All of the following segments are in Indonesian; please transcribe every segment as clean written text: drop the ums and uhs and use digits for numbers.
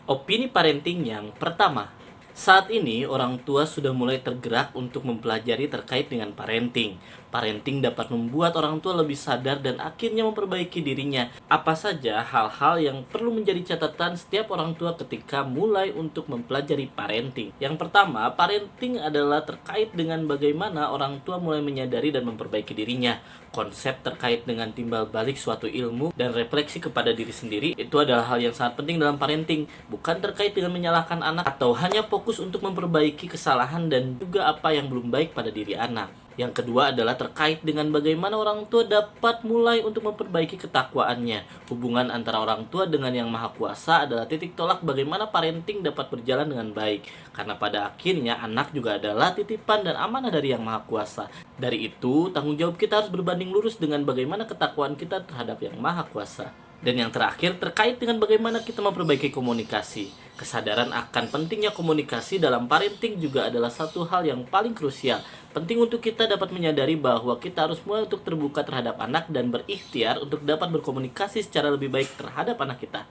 Opini parenting yang pertama, saat ini orang tua sudah mulai tergerak untuk mempelajari terkait dengan parenting. Parenting dapat membuat orang tua lebih sadar dan akhirnya memperbaiki dirinya. Apa saja hal-hal yang perlu menjadi catatan setiap orang tua ketika mulai untuk mempelajari parenting? Yang pertama, parenting adalah terkait dengan bagaimana orang tua mulai menyadari dan memperbaiki dirinya. Konsep terkait dengan timbal balik suatu ilmu dan refleksi kepada diri sendiri itu adalah hal yang sangat penting dalam parenting, bukan terkait dengan menyalahkan anak atau hanya fokus untuk memperbaiki kesalahan dan juga apa yang belum baik pada diri anak. Yang kedua adalah terkait dengan bagaimana orang tua dapat mulai untuk memperbaiki ketakwaannya. Hubungan antara orang tua dengan Yang Maha Kuasa adalah titik tolak bagaimana parenting dapat berjalan dengan baik. Karena pada akhirnya anak juga adalah titipan dan amanah dari Yang Maha Kuasa. Dari itu, tanggung jawab kita harus berbanding lurus dengan bagaimana ketakwaan kita terhadap Yang Maha Kuasa. Dan yang terakhir terkait dengan bagaimana kita memperbaiki komunikasi. Kesadaran akan pentingnya komunikasi dalam parenting juga adalah satu hal yang paling krusial. Penting untuk kita dapat menyadari bahwa kita harus mulai untuk terbuka terhadap anak dan berikhtiar untuk dapat berkomunikasi secara lebih baik terhadap anak kita.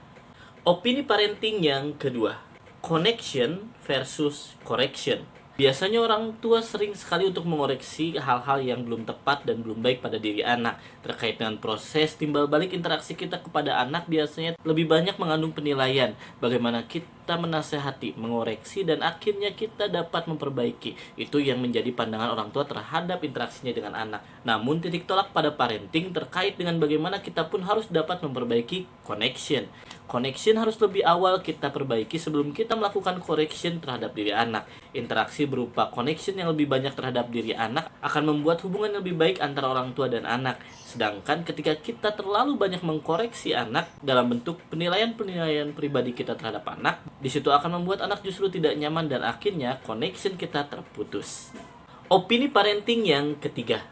Opini parenting yang kedua, connection versus correction. Biasanya orang tua sering sekali untuk mengoreksi hal-hal yang belum tepat dan belum baik pada diri anak. Terkait dengan proses timbal balik interaksi kita kepada anak biasanya lebih banyak mengandung penilaian. Bagaimana kita menasehati, mengoreksi, dan akhirnya kita dapat memperbaiki. Itu yang menjadi pandangan orang tua terhadap interaksinya dengan anak. Namun titik tolak pada parenting terkait dengan bagaimana kita pun harus dapat memperbaiki connection. Connection harus lebih awal kita perbaiki sebelum kita melakukan correction terhadap diri anak. Interaksi berupa connection yang lebih banyak terhadap diri anak akan membuat hubungan yang lebih baik antara orang tua dan anak. Sedangkan ketika kita terlalu banyak mengkoreksi anak dalam bentuk penilaian-penilaian pribadi kita terhadap anak, di situ akan membuat anak justru tidak nyaman dan akhirnya connection kita terputus. Opini parenting yang ketiga,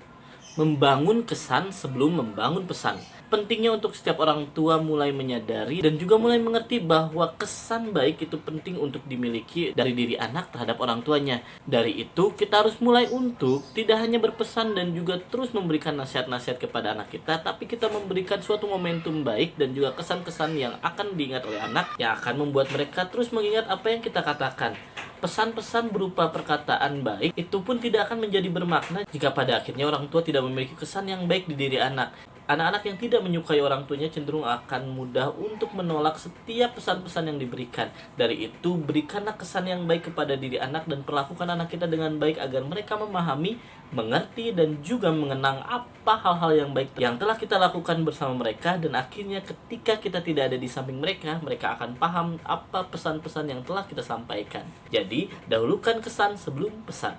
membangun kesan sebelum membangun pesan. Pentingnya untuk setiap orang tua mulai menyadari dan juga mulai mengerti bahwa kesan baik itu penting untuk dimiliki dari diri anak terhadap orang tuanya. Dari itu, kita harus mulai untuk tidak hanya berpesan dan juga terus memberikan nasihat-nasihat kepada anak kita, tapi kita memberikan suatu momentum baik dan juga kesan-kesan yang akan diingat oleh anak, yang akan membuat mereka terus mengingat apa yang kita katakan. Pesan-pesan berupa perkataan baik itu pun tidak akan menjadi bermakna jika pada akhirnya orang tua tidak memiliki kesan yang baik di diri anak. Anak-anak yang tidak menyukai orang tuanya cenderung akan mudah untuk menolak setiap pesan-pesan yang diberikan. Dari itu, berikanlah kesan yang baik kepada diri anak dan perlakukan anak kita dengan baik agar mereka memahami, mengerti, dan juga mengenang apa hal-hal yang baik yang telah kita lakukan bersama mereka. Dan akhirnya ketika kita tidak ada di samping mereka, mereka akan paham apa pesan-pesan yang telah kita sampaikan. Jadi, dahulukan kesan sebelum pesan.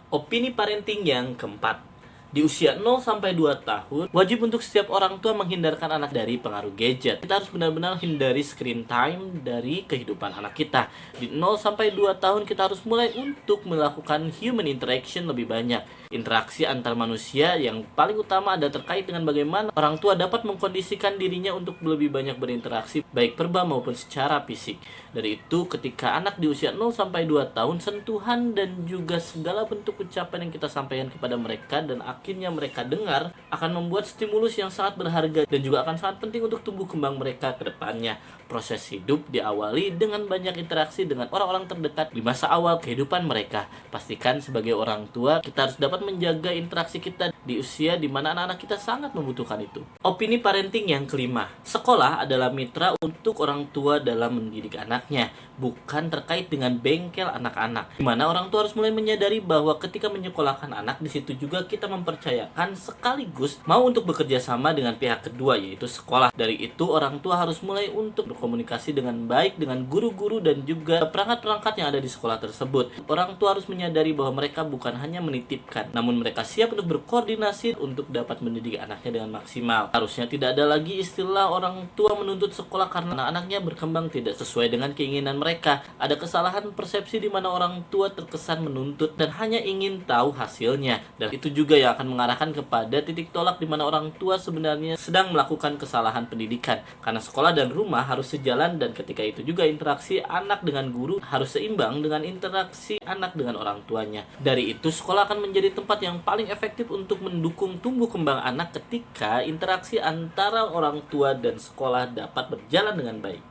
Opini parenting yang keempat, di usia 0-2 tahun, wajib untuk setiap orang tua menghindarkan anak dari pengaruh gadget. Kita harus benar-benar hindari screen time dari kehidupan anak kita. Di 0-2 tahun kita harus mulai untuk melakukan human interaction lebih banyak. Interaksi antar manusia yang paling utama ada terkait dengan bagaimana orang tua dapat mengkondisikan dirinya untuk lebih banyak berinteraksi, baik verbal maupun secara fisik. Dari itu, ketika anak di usia 0-2 tahun, sentuhan dan juga segala bentuk ucapan yang kita sampaikan kepada mereka dan akhirnya mereka dengar akan membuat stimulus yang sangat berharga dan juga akan sangat penting untuk tumbuh kembang mereka ke depannya. Proses hidup diawali dengan banyak interaksi dengan orang-orang terdekat di masa awal kehidupan mereka. Pastikan sebagai orang tua kita harus dapat menjaga interaksi kita di usia di mana anak-anak kita sangat membutuhkan itu. Opini parenting yang kelima, sekolah adalah mitra untuk orang tua dalam mendidik anaknya, bukan terkait dengan bengkel anak-anak. Di mana orang tua harus mulai menyadari bahwa ketika menyekolahkan anak, di situ juga kita mempercayakan sekaligus mau untuk bekerja sama dengan pihak kedua, yaitu sekolah. Dari itu, orang tua harus mulai untuk berkomunikasi dengan baik dengan guru-guru dan juga perangkat-perangkat yang ada di sekolah tersebut. Orang tua harus menyadari bahwa mereka bukan hanya menitipkan, namun mereka siap untuk berkoordinasi untuk dapat mendidik anaknya dengan maksimal. Harusnya tidak ada lagi istilah orang tua menuntut sekolah karena anak-anaknya berkembang tidak sesuai dengan keinginan mereka. Ada kesalahan persepsi di mana orang tua terkesan menuntut dan hanya ingin tahu hasilnya. Dan itu juga yang akan mengarahkan kepada titik tolak di mana orang tua sebenarnya sedang melakukan kesalahan pendidikan. Karena sekolah dan rumah harus sejalan dan ketika itu juga interaksi anak dengan guru harus seimbang dengan interaksi anak dengan orang tuanya. Dari itu, sekolah akan menjadi tempat yang paling efektif untuk mendukung tumbuh kembang anak ketika interaksi antara orang tua dan sekolah dapat berjalan dengan baik.